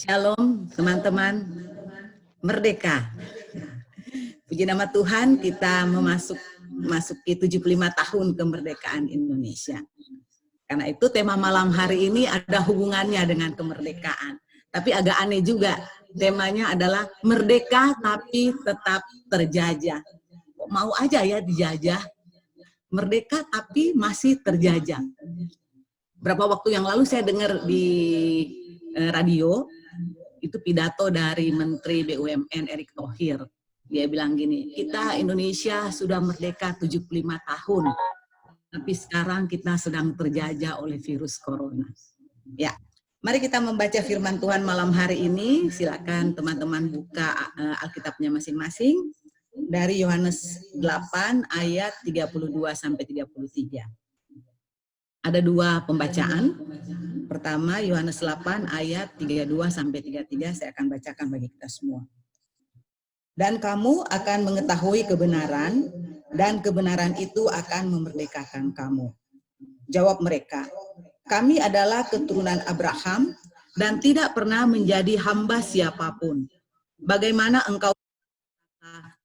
Shalom teman-teman, merdeka. Puji nama Tuhan, kita memasuki 75 tahun kemerdekaan Indonesia. Karena itu tema malam hari ini ada hubungannya dengan kemerdekaan. Tapi agak aneh juga, temanya adalah merdeka tapi tetap terjajah. Kok mau aja ya dijajah? Merdeka tapi masih terjajah. Berapa waktu yang lalu saya dengar di radio, itu pidato dari Menteri BUMN Erick Thohir. Dia bilang gini, kita Indonesia sudah merdeka 75 tahun, tapi sekarang kita sedang terjajah oleh virus corona. Ya, mari kita membaca firman Tuhan malam hari ini. Silakan teman-teman buka Alkitabnya masing-masing dari Yohanes 8 ayat 32 sampai 33. Ada dua pembacaan. Pertama, Yohanes 8 ayat 32 sampai 33, saya akan bacakan bagi kita semua. Dan kamu akan mengetahui kebenaran, dan kebenaran itu akan memerdekakan kamu. Jawab mereka, kami adalah keturunan Abraham dan tidak pernah menjadi hamba siapapun. Bagaimana engkau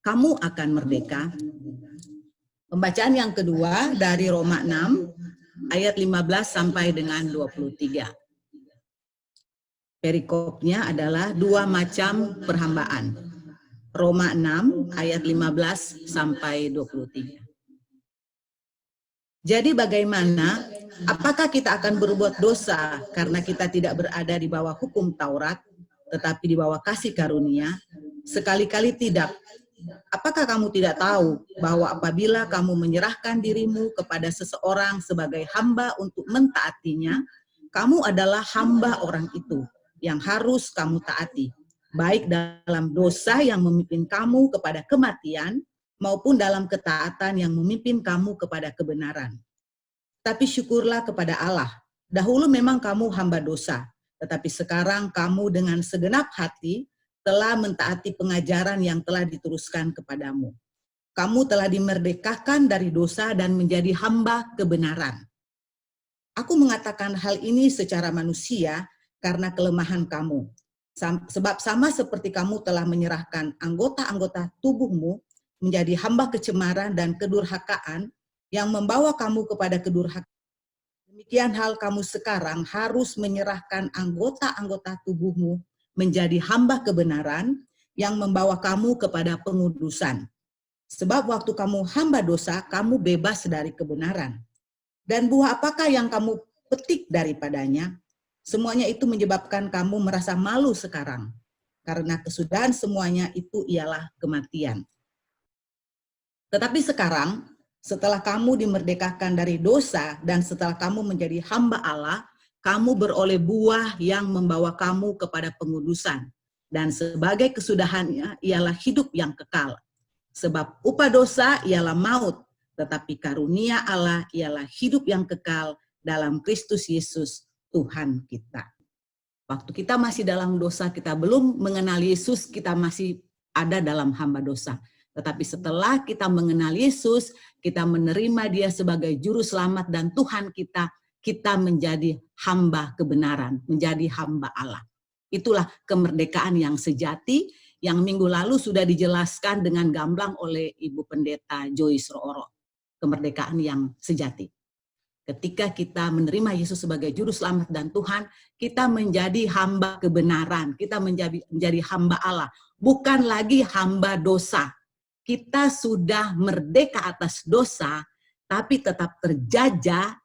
kamu akan merdeka? Pembacaan yang kedua dari Roma 6 ayat 15 sampai dengan 23. Perikopnya adalah dua macam perhambaan. Roma 6 ayat 15 sampai 23. Jadi bagaimana? Apakah kita akan berbuat dosa karena kita tidak berada di bawah hukum Taurat, tetapi di bawah kasih karunia? Sekali-kali tidak. Apakah kamu tidak tahu bahwa apabila kamu menyerahkan dirimu kepada seseorang sebagai hamba untuk mentaatinya, kamu adalah hamba orang itu yang harus kamu taati, baik dalam dosa yang memimpin kamu kepada kematian, maupun dalam ketaatan yang memimpin kamu kepada kebenaran. Tapi syukurlah kepada Allah, dahulu memang kamu hamba dosa, tetapi sekarang kamu dengan segenap hati telah mentaati pengajaran yang telah diteruskan kepadamu. Kamu telah dimerdekakan dari dosa dan menjadi hamba kebenaran. Aku mengatakan hal ini secara manusia karena kelemahan kamu. Sebab sama seperti kamu telah menyerahkan anggota-anggota tubuhmu menjadi hamba kecemaran dan kedurhakaan yang membawa kamu kepada kedurhakaan. Demikian hal kamu sekarang harus menyerahkan anggota-anggota tubuhmu menjadi hamba kebenaran yang membawa kamu kepada pengudusan. Sebab waktu kamu hamba dosa, kamu bebas dari kebenaran. Dan buah apakah yang kamu petik daripadanya? Semuanya itu menyebabkan kamu merasa malu sekarang. Karena kesudahan semuanya itu ialah kematian. Tetapi sekarang, setelah kamu dimerdekakan dari dosa dan setelah kamu menjadi hamba Allah, kamu beroleh buah yang membawa kamu kepada pengudusan. Dan sebagai kesudahannya ialah hidup yang kekal. Sebab upah dosa ialah maut, tetapi karunia Allah ialah hidup yang kekal dalam Kristus Yesus Tuhan kita. Waktu kita masih dalam dosa, kita belum mengenal Yesus, kita masih ada dalam hamba dosa. Tetapi setelah kita mengenal Yesus, kita menerima Dia sebagai juru selamat dan Tuhan kita, kita menjadi hamba kebenaran, menjadi hamba Allah. Itulah kemerdekaan yang sejati, yang minggu lalu sudah dijelaskan dengan gamblang oleh Ibu Pendeta Joyce Rooro. Kemerdekaan yang sejati. Ketika kita menerima Yesus sebagai juru selamat dan Tuhan, kita menjadi hamba kebenaran, kita menjadi hamba Allah, bukan lagi hamba dosa. Kita sudah merdeka atas dosa, tapi tetap terjajah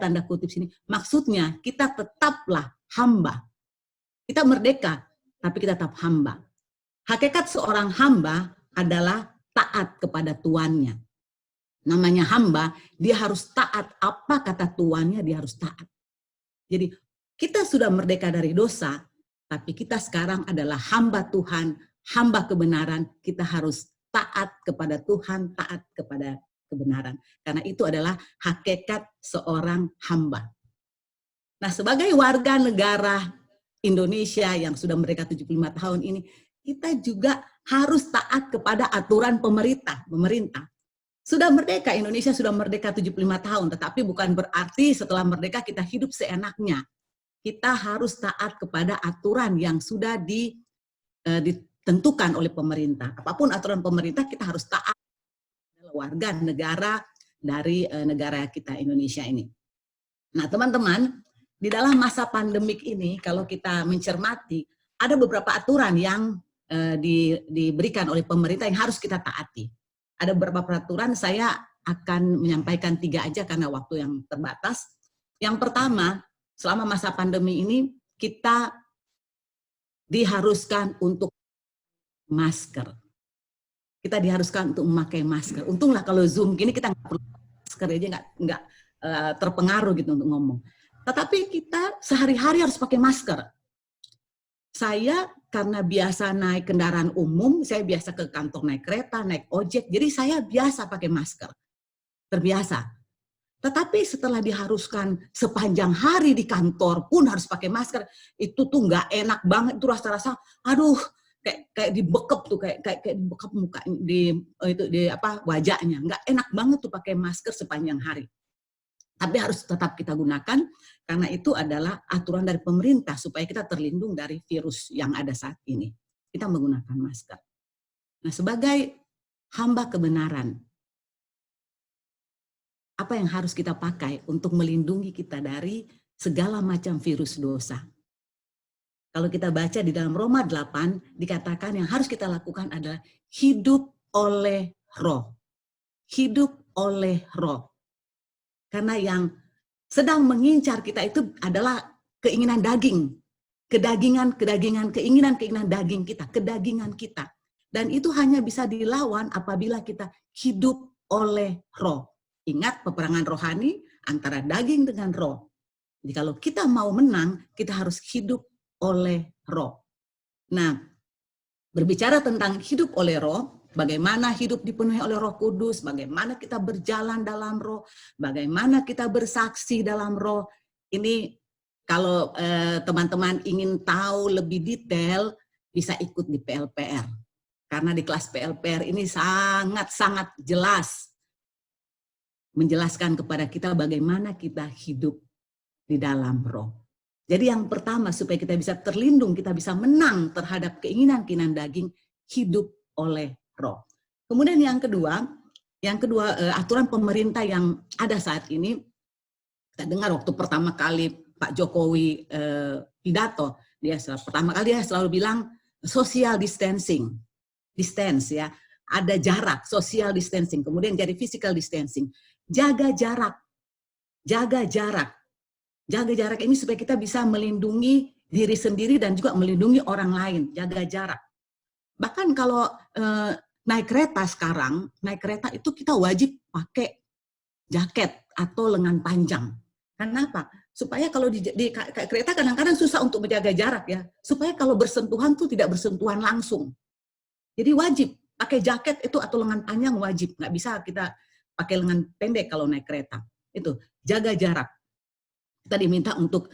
tanda kutip sini, maksudnya kita tetaplah hamba. Kita merdeka, tapi kita tetap hamba. Hakikat seorang hamba adalah taat kepada tuannya. Namanya hamba, dia harus taat. Apa kata tuannya, dia harus taat. Jadi kita sudah merdeka dari dosa, tapi kita sekarang adalah hamba Tuhan, hamba kebenaran. Kita harus taat kepada Tuhan, taat kepada kebenaran. Karena itu adalah hakikat seorang hamba. Nah, sebagai warga negara Indonesia yang sudah merdeka 75 tahun ini, kita juga harus taat kepada aturan pemerintah. Sudah merdeka, Indonesia sudah merdeka 75 tahun, tetapi bukan berarti setelah merdeka kita hidup seenaknya. kita harus taat kepada aturan yang sudah ditentukan oleh pemerintah. Apapun aturan pemerintah, kita harus taat warga negara dari negara kita Indonesia ini. Nah, teman-teman, di dalam masa pandemik ini, kalau kita mencermati, ada beberapa aturan yang diberikan oleh pemerintah yang harus kita taati. Ada beberapa peraturan, saya akan menyampaikan 3 aja karena waktu yang terbatas. Yang pertama, selama masa pandemi ini, kita diharuskan untuk masker. Kita diharuskan untuk memakai masker. Untunglah kalau Zoom gini kita nggak perlu masker aja, nggak terpengaruh gitu untuk ngomong. Tetapi kita sehari-hari harus pakai masker. Saya karena biasa naik kendaraan umum, saya biasa ke kantor naik kereta, naik ojek, jadi saya biasa pakai masker. Terbiasa. Tetapi setelah diharuskan sepanjang hari di kantor pun harus pakai masker, itu tuh nggak enak banget, itu rasa-rasa, aduh, kayak dibekep tuh, kayak dibekep muka di wajahnya, nggak enak banget tuh pakai masker sepanjang hari. Tapi harus tetap kita gunakan karena itu adalah aturan dari pemerintah supaya kita terlindung dari virus yang ada saat ini. Kita menggunakan masker. Nah, sebagai hamba kebenaran, apa yang harus kita pakai untuk melindungi kita dari segala macam virus dosa? Kalau kita baca di dalam Roma 8, dikatakan yang harus kita lakukan adalah hidup oleh roh. Hidup oleh roh. Karena yang sedang mengincar kita itu adalah keinginan daging. Keinginan daging kita, kedagingan kita. Dan itu hanya bisa dilawan apabila kita hidup oleh roh. Ingat peperangan rohani antara daging dengan roh. Jadi kalau kita mau menang, kita harus hidup oleh roh. Nah, berbicara tentang hidup oleh roh, bagaimana hidup dipenuhi oleh Roh Kudus, bagaimana kita berjalan dalam roh, bagaimana kita bersaksi dalam roh. Ini kalau teman-teman ingin tahu lebih detail, bisa ikut di PLPR. Karena di kelas PLPR ini sangat-sangat jelas menjelaskan kepada kita bagaimana kita hidup di dalam roh. Jadi yang pertama, supaya kita bisa terlindung, kita bisa menang terhadap keinginan daging, hidup oleh roh. Kemudian yang kedua aturan pemerintah yang ada saat ini, kita dengar waktu pertama kali Pak Jokowi pidato, dia selalu bilang social distancing, ya, ada jarak, social distancing, kemudian jadi physical distancing, jaga jarak. Jaga jarak ini supaya kita bisa melindungi diri sendiri dan juga melindungi orang lain, jaga jarak. Bahkan kalau naik kereta sekarang, naik kereta itu kita wajib pakai jaket atau lengan panjang. Kenapa? Supaya kalau di kereta kadang-kadang susah untuk menjaga jarak ya, supaya kalau bersentuhan tuh tidak bersentuhan langsung. Jadi wajib pakai jaket itu atau lengan panjang wajib, nggak bisa kita pakai lengan pendek kalau naik kereta. Itu jaga jarak. Kita diminta untuk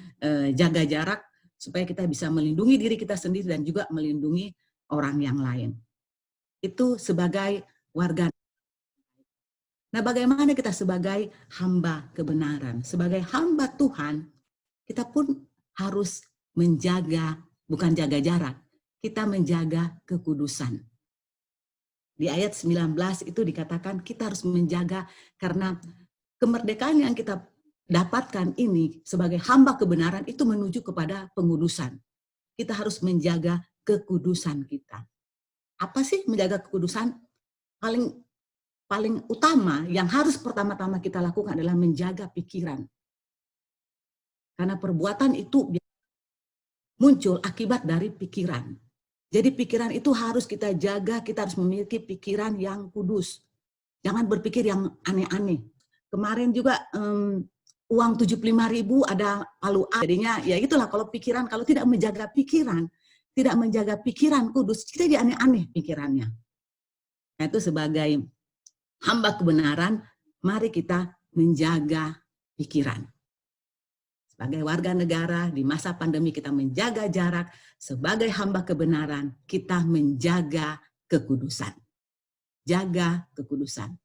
jaga jarak supaya kita bisa melindungi diri kita sendiri dan juga melindungi orang yang lain. Itu sebagai warga. Nah, bagaimana kita sebagai hamba kebenaran, sebagai hamba Tuhan, kita pun harus menjaga, bukan jaga jarak, kita menjaga kekudusan. Di ayat 19 itu dikatakan kita harus menjaga karena kemerdekaan yang kita dapatkan ini sebagai hamba kebenaran itu menuju kepada pengudusan. Kita harus menjaga kekudusan kita. Apa sih menjaga kekudusan? Paling utama yang harus pertama-tama kita lakukan adalah menjaga pikiran. Karena perbuatan itu muncul akibat dari pikiran. Jadi pikiran itu harus kita jaga, kita harus memiliki pikiran yang kudus. Jangan berpikir yang aneh-aneh. Kemarin juga uang 75.000 ada palu A. Jadinya ya itulah kalau pikiran, kalau tidak menjaga pikiran kudus, kita jadi aneh-aneh pikirannya. Nah, itu sebagai hamba kebenaran, mari kita menjaga pikiran. Sebagai warga negara di masa pandemi kita menjaga jarak, sebagai hamba kebenaran kita menjaga kekudusan. Jaga kekudusan.